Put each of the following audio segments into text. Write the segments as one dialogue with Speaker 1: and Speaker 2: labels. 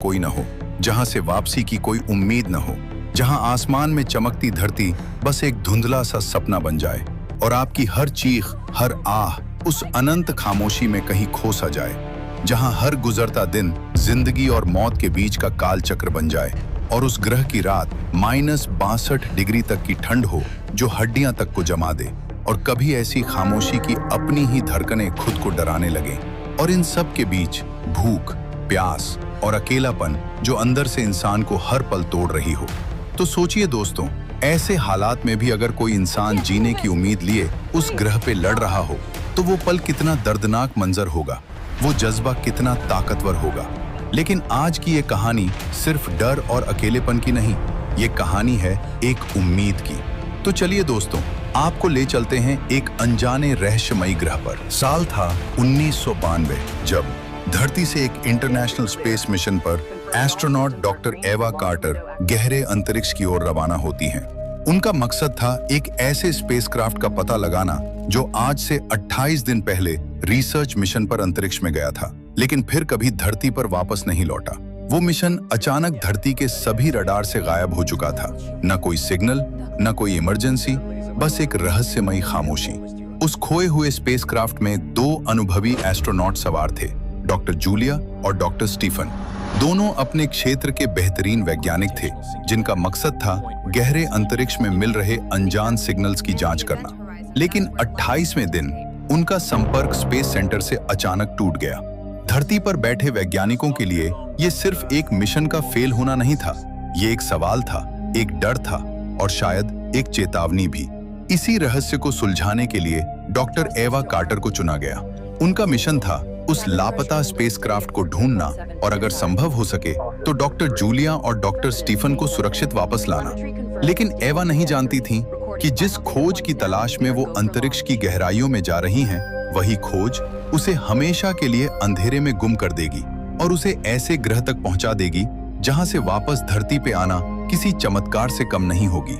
Speaker 1: कोई न हो, जहां से वापसी की कोई उम्मीद न हो, जहां आसमान में चमकती धरती बस एक धुंधला सा सपना बन जाए और आपकी हर चीख, हर आह उस अनंत खामोशी में कहीं खो सा जाए, जहां हर गुजरता दिन जिंदगी और मौत के बीच का काल चक्र बन जाए और उस ग्रह की रात -62 डिग्री तक की ठंड हो जो हड्डियां तक को जमा दे, और कभी ऐसी खामोशी की अपनी ही धड़कनें खुद को डराने लगे, और इन सब के बीच भूख, प्यास और अकेलापन जो अंदर से इंसान को हर पल तोड़ रही हो। तो सोचिए दोस्तों, ऐसे हालात में भी अगर कोई इंसान जीने की उम्मीद लिए उस ग्रह पे लड़ रहा हो तो वो पल कितना दर्दनाक मंजर होगा, वो जज्बा कितना ताकतवर होगा। लेकिन आज की ये कहानी सिर्फ डर और अकेलेपन की नहीं, ये कहानी है एक उम्मीद की। तो चलिए दोस्तों, आपको ले चलते हैं एक अनजाने रहस्यमयी ग्रह पर। साल था 1992 जब धरती से एक इंटरनेशनल स्पेस मिशन पर एस्ट्रोनॉट डॉक्टर एवा कार्टर गहरे अंतरिक्ष की ओर रवाना होती हैं। उनका मकसद था एक ऐसे स्पेसक्राफ्ट का पता लगाना जो आज से 28 दिन पहले रिसर्च मिशन पर अंतरिक्ष में गया था, लेकिन फिर कभी धरती पर वापस नहीं लौटा। वो मिशन अचानक धरती के सभी रडार से गायब हो चुका था। न कोई सिग्नल, न कोई इमरजेंसी, बस एक रहस्यमयी खामोशी। उस खोए हुए स्पेसक्राफ्ट में 2 अनुभवी एस्ट्रोनॉट सवार थे, डॉक्टर जूलिया और डॉक्टर स्टीफन। दोनों अपने क्षेत्र के बेहतरीन वैज्ञानिक थे, जिनका मकसद था गहरे अंतरिक्ष में मिल रहे अनजान सिग्नल्स की जांच करना। लेकिन 28वें दिन उनका संपर्क स्पेस सेंटर से अचानक टूट गया। धरती पर बैठे वैज्ञानिकों के लिए ये सिर्फ एक मिशन का फेल होना नहीं था, ये एक सवाल था, एक डर था और शायद एक चेतावनी भी। इसी रहस्य को सुलझाने के लिए डॉक्टर एवा कार्टर को चुना गया। उनका मिशन था उस लापता स्पेसक्राफ्ट को ढूंढना और अगर संभव हो सके तो डॉक्टर जूलिया और डॉक्टर स्टीफन को सुरक्षित वापस लाना। लेकिन एवा नहीं जानती थी कि जिस खोज की तलाश में वो अंतरिक्ष की गहराइयों में जा रही हैं, वही खोज उसे हमेशा के लिए अंधेरे में गुम कर देगी और उसे ऐसे ग्रह तक पहुंचा देगी जहां से वापस धरती पे आना किसी चमत्कार से कम नहीं होगी।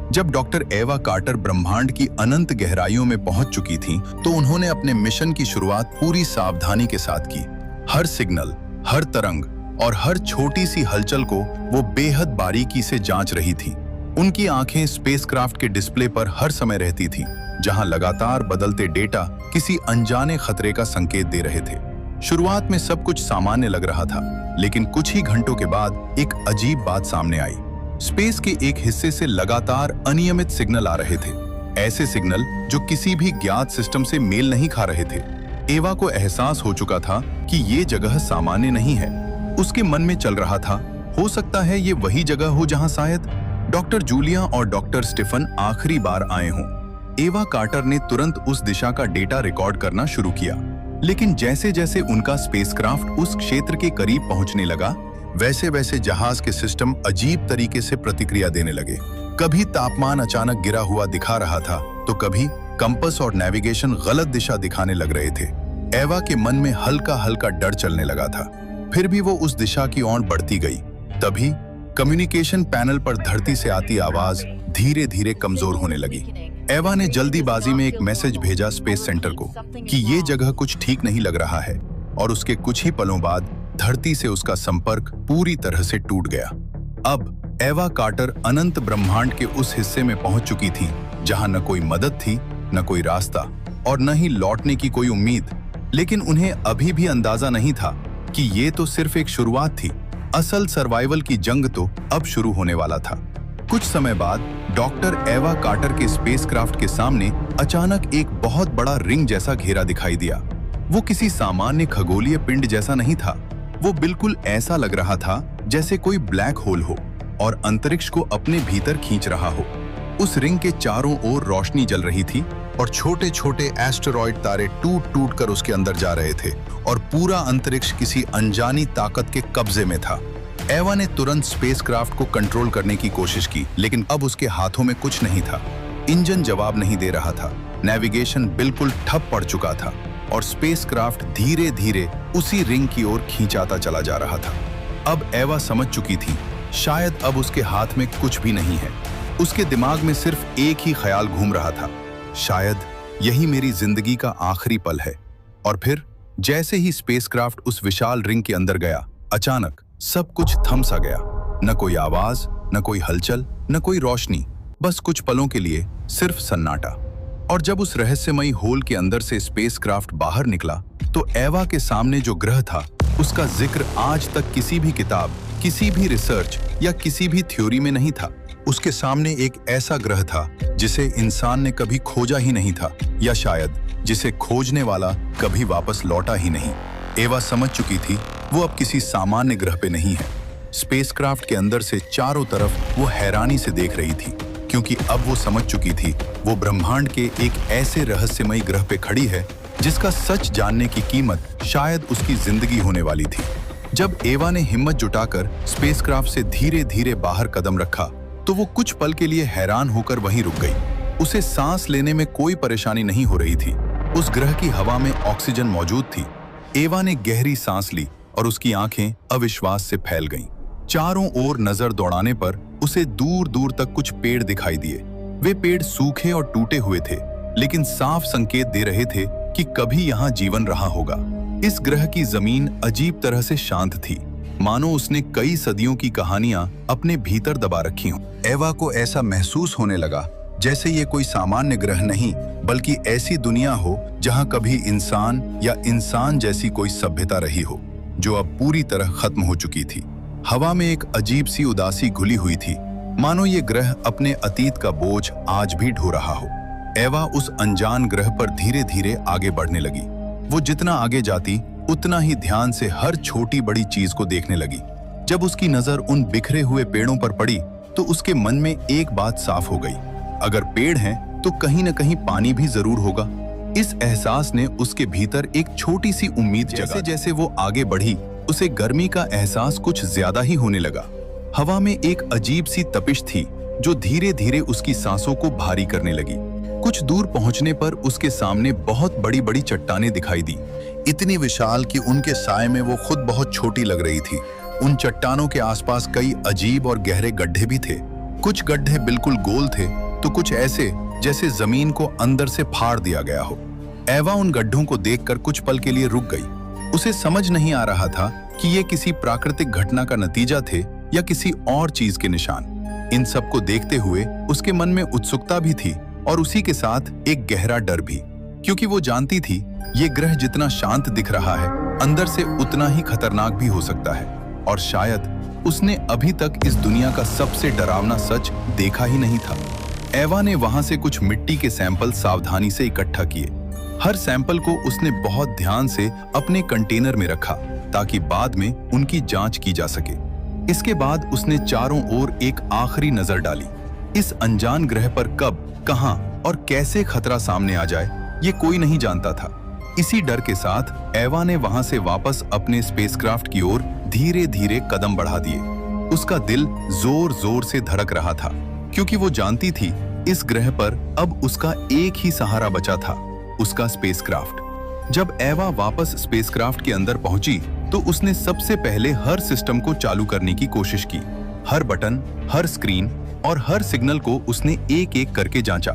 Speaker 1: जब डॉक्टर एवा कार्टर ब्रह्मांड की अनंत गहराइयों में पहुंच चुकी थीं, तो उन्होंने अपने मिशन की शुरुआत पूरी सावधानी के साथ की। हर सिग्नल, हर तरंग और हर छोटी सी हलचल को वो बेहद बारीकी से जांच रही थीं। उनकी आंखें स्पेसक्राफ्ट के डिस्प्ले पर हर समय रहती थीं, जहां लगातार बदलते डेटा किसी अनजाने खतरे का संकेत दे रहे थे। शुरुआत में सब कुछ सामान्य लग रहा था, लेकिन कुछ ही घंटों के बाद एक अजीब बात सामने आई। स्पेस के एक हिस्से से लगातार अनियमित सिग्नल आ रहे थे, ऐसे सिग्नल जो किसी भी ज्ञात सिस्टम से मेल नहीं खा रहे थे। एवा को एहसास हो चुका था कि ये जगह सामान्य नहीं है। उसके मन में चल रहा था, हो सकता है ये वही जगह हो जहां शायद डॉक्टर जूलिया और डॉक्टर स्टीफन आखिरी बार आए हों। एवा कार्टर ने तुरंत उस दिशा का डेटा रिकॉर्ड करना शुरू किया, लेकिन जैसे जैसे उनका स्पेसक्राफ्ट उस क्षेत्र के करीब पहुंचने लगा, वैसे वैसे जहाज के सिस्टम अजीब तरीके से प्रतिक्रिया देने लगे। कभी तापमान अचानक गिरा हुआ दिखा रहा था, तो कभी कंपास और नेविगेशन गलत दिशा दिखाने लग रहे थे। एवा के मन में हल्का हल्का डर चलने लगा था। फिर भी वो उस दिशा की ओर बढ़ती गई। तभी कम्युनिकेशन पैनल पर धरती से आती आवाज धीरे धीरे कमजोर होने लगी। एवा ने जल्दीबाजी में एक मैसेज भेजा स्पेस सेंटर को कि ये जगह कुछ ठीक नहीं लग रहा है, और उसके कुछ ही पलों बाद धरती से उसका संपर्क पूरी तरह से टूट गया। अब एवा कार्टर अनंत ब्रह्मांड के उस हिस्से में पहुंच चुकी थी जहां न कोई मदद थी, न कोई रास्ता और न ही लौटने की कोई उम्मीद। लेकिन उन्हें अभी भी अंदाजा नहीं था कि ये तो सिर्फ एक शुरुआत थी। असल सर्वाइवल की जंग तो अब शुरू होने वाला था। कुछ समय बाद डॉक्टर एवा कार्टर के स्पेसक्राफ्ट के सामने अचानक एक बहुत बड़ा रिंग जैसा घेरा दिखाई दिया। वो किसी सामान्य खगोलीय पिंड जैसा नहीं था, वो बिल्कुल ऐसा लग रहा था जैसे कोई ब्लैक होल हो और अंतरिक्ष को अपने भीतर खींच रहा हो। उस रिंग के चारों ओर रोशनी जल रही थी और छोटे छोटे एस्टेरॉयड तारे टूट टूट कर उसके अंदर जा रहे थे और पूरा अंतरिक्ष किसी अनजानी ताकत के कब्जे में था। एवा ने तुरंत स्पेसक्राफ्ट को कंट्रोल करने की कोशिश की, लेकिन अब उसके हाथों में कुछ नहीं था। इंजन जवाब नहीं दे रहा था, नेविगेशन बिल्कुल ठप पड़ चुका था और स्पेसक्राफ्ट धीरे धीरे उसी रिंग की ओर खींचाता चला जा रहा था। अब एवा समझ चुकी थी, शायद अब उसके हाथ में कुछ भी नहीं है। उसके दिमाग में सिर्फ एक ही ख्याल घूम रहा था, शायद यही मेरी जिंदगी का आखिरी पल है। और फिर जैसे ही स्पेसक्राफ्ट उस विशाल रिंग के अंदर गया, अचानक सब कुछ थम सा गया। न कोई आवाज, न कोई हलचल, न कोई रोशनी, बस कुछ पलों के लिए सिर्फ सन्नाटा। और जब उस रहस्यमयी होल के अंदर से स्पेसक्राफ्ट बाहर निकला तो एवा के सामने जो ग्रह था उसका जिक्र आज तक किसी भी किताब, किसी भी रिसर्च या किसी भी थ्योरी में नहीं था। उसके सामने एक ऐसा ग्रह था जिसे इंसान ने कभी खोजा ही नहीं था, या शायद जिसे खोजने वाला कभी वापस लौटा ही नहीं। एवा समझ चुकी थी वो अब किसी सामान्य ग्रह पे नहीं है। स्पेसक्राफ्ट के अंदर से चारों तरफ वो हैरानी से देख रही थी, क्योंकि अब वो समझ चुकी थी वो ब्रह्मांड के एक ऐसे रहस्यमयी ग्रह पे खड़ी है जिसका सच जानने की कीमत शायद उसकी जिंदगी होने वाली थी। जब एवा ने हिम्मत जुटाकर स्पेसक्राफ्ट से धीरे धीरे बाहर कदम रखा तो वो कुछ पल के लिए हैरान होकर वहीं रुक गई। उसे सांस लेने में कोई परेशानी नहीं हो रही थी। उस ग्रह की हवा में ऑक्सीजन मौजूद थी। एवा ने गहरी सांस ली और उसकी आंखें अविश्वास से फैल गईं। चारों ओर नजर दौड़ाने पर उसे दूर दूर तक कुछ पेड़ दिखाई दिए। वे पेड़ सूखे और टूटे हुए थे, लेकिन साफ संकेत दे रहे थे कि कभी यहाँ जीवन रहा होगा। इस ग्रह की जमीन अजीब तरह से शांत थी, मानो उसने कई सदियों की कहानियां अपने भीतर दबा रखी हों। एवा को ऐसा महसूस होने लगा जैसे ये कोई सामान्य ग्रह नहीं, बल्कि ऐसी दुनिया हो जहां कभी इंसान या इंसान जैसी कोई सभ्यता रही हो, जो अब पूरी तरह खत्म हो चुकी थी। हवा में एक अजीब सी उदासी घुली हुई थी, मानो ये ग्रह अपने अतीत का बोझ आज भी ढो रहा हो। एवा उस अनजान ग्रह पर धीरे धीरे आगे बढ़ने लगी। वो जितना आगे जाती उतना ही ध्यान से हर छोटी बड़ी चीज को देखने लगी। जब उसकी नजर उन बिखरे हुए पेड़ों पर पड़ी तो उसके मन में एक बात साफ हो गई, अगर पेड़ हैं तो कहीं न कहीं पानी भी जरूर होगा। इस एहसास ने उसके भीतर एक छोटी सी उम्मीद जगा। जैसे जैसे वो आगे बढ़ी उसे गर्मी का एहसास कुछ ज्यादा ही होने लगा। हवा में एक अजीब सी तपिश थी जो धीरे धीरे उसकी सांसों को भारी करने लगी। कुछ दूर पहुंचने पर उसके सामने बहुत बड़ी बड़ी चट्टानें दिखाई दी, इतनी विशाल कि उनके साए में वो खुद बहुत छोटी लग रही थी। उन चट्टानों के आसपास कई अजीब और गहरे गड्ढे भी थे। कुछ गड्ढे बिल्कुल गोल थे तो कुछ ऐसे जैसे जमीन को अंदर से फाड़ दिया गया हो। एवा उन गड्ढों को देखकर कुछ पल के लिए रुक गई। उसे समझ नहीं आ रहा था कि ये किसी प्राकृतिक घटना का नतीजा थे या किसी और चीज के निशान। इन सब को देखते हुए उसके मन में उत्सुकता भी थी और उसी के साथ एक गहरा डर भी, क्योंकि वो जानती थी ये ग्रह जितना शांत दिख रहा है अंदर से उतना ही खतरनाक भी हो सकता है, और शायद उसने अभी तक इस दुनिया का सबसे डरावना सच देखा ही नहीं था। एवा ने वहां से कुछ मिट्टी के सैंपल सावधानी से इकट्ठा किए। हर सैंपल को उसने बहुत ध्यान से अपने कंटेनर में रखा ताकि बाद में उनकी जांच की जा सके। इसके बाद उसने चारों ओर एक आखिरी नजर डाली। इस अनजान ग्रह पर कब, कहां और कैसे खतरा सामने आ जाए ये कोई नहीं जानता था। इसी डर के साथ एवा ने वहां से वापस अपने स्पेसक्राफ्ट की ओर धीरे धीरे कदम बढ़ा दिए। उसका दिल जोर जोर से धड़क रहा था, क्योंकि वो जानती थी इस ग्रह पर अब उसका एक ही सहारा बचा था, उसका स्पेसक्राफ्ट। जब एवा वापस स्पेसक्राफ्ट के अंदर पहुंची तो उसने सबसे पहले हर सिस्टम को चालू करने की कोशिश की। हर बटन, हर स्क्रीन और हर सिग्नल को उसने एक एक करके जांचा,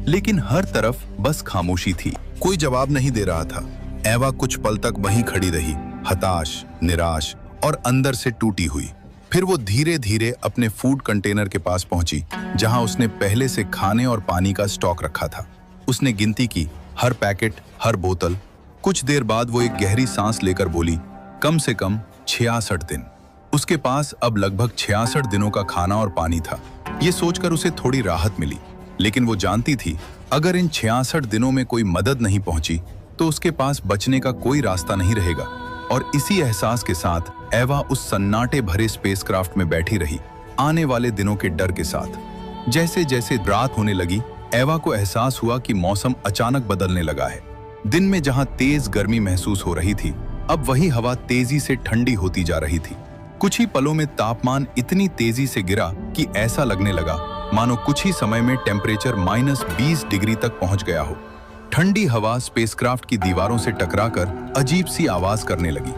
Speaker 1: लेकिन हर तरफ बस खामोशी थी। कोई जवाब नहीं दे रहा था। एवा कुछ पल तक वहीं खड़ी रही, हताश, निराश और अंदर से टूटी हुई। फिर वो धीरे धीरे अपने फूड कंटेनर के पास पहुंची, जहां उसने पहले से खाने और पानी का स्टॉक रखा था। उसने गिनती की, हर पैकेट, हर बोतल। कुछ देर बाद वो एक गहरी सांस लेकर बोली, कम से कम 66 दिन। उसके पास अब लगभग 66 दिनों का खाना और पानी था। ये सोचकर उसे थोड़ी राहत मिली, लेकिन वो जानती थी अगर इन 66 दिनों में कोई मदद नहीं पहुंची तो उसके पास बचने का कोई रास्ता नहीं रहेगा। और इसी एहसास के साथ एवा उस सन्नाटे भरे स्पेसक्राफ्ट में बैठी रही, आने वाले दिनों के डर के साथ। जैसे जैसे रात होने लगी, एवा को एहसास हुआ कि मौसम अचानक बदलने लगा है। दिन में जहां तेज गर्मी महसूस हो रही थी, अब वही हवा तेजी से ठंडी होती जा रही थी। कुछ ही पलों में तापमान इतनी तेजी से गिरा कि ऐसा लगने लगा मानो कुछ ही समय में टेम्परेचर -20 डिग्री तक पहुंच गया हो। ठंडी हवा स्पेसक्राफ्ट की दीवारों से टकराकर अजीब सी आवाज करने लगी।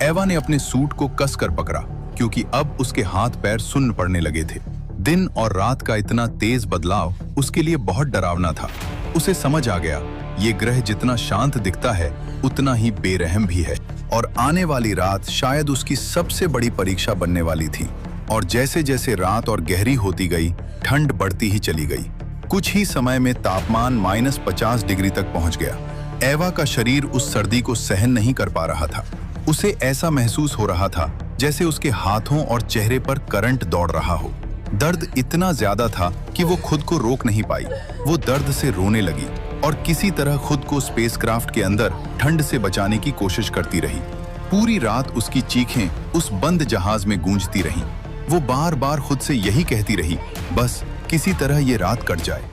Speaker 1: एवा ने अपने सूट को कसकर पकड़ा, क्योंकि अब उसके हाथ पैर सुन्न पड़ने लगे थे। दिन और रात का इतना तेज बदलाव उसके लिए बहुत डरावना था। उसे समझ आ गया, ये ग्रह जितना शांत दिखता है उतना ही बेरहम भी है। और आने वाली रात शायद उसकी सबसे बड़ी परीक्षा बनने वाली थी। और जैसे जैसे रात और गहरी होती गई, ठंड बढ़ती ही चली गई। कुछ ही समय में तापमान -50 डिग्री तक पहुंच गया। एवा का शरीर उस सर्दी को सहन नहीं कर पा रहा था। उसे ऐसा महसूस हो रहा था जैसे उसके हाथों और चेहरे पर करंट दौड़ रहा हो। दर्द इतना ज्यादा था कि वो खुद को रोक नहीं पाई। वो दर्द से रोने लगी और किसी तरह खुद को स्पेसक्राफ्ट के अंदर ठंड से बचाने की कोशिश करती रही। पूरी रात उसकी चीखें उस बंद जहाज में गूंजती रहीं। वो बार बार खुद से यही कहती रही, बस किसी तरह ये रात कट जाए।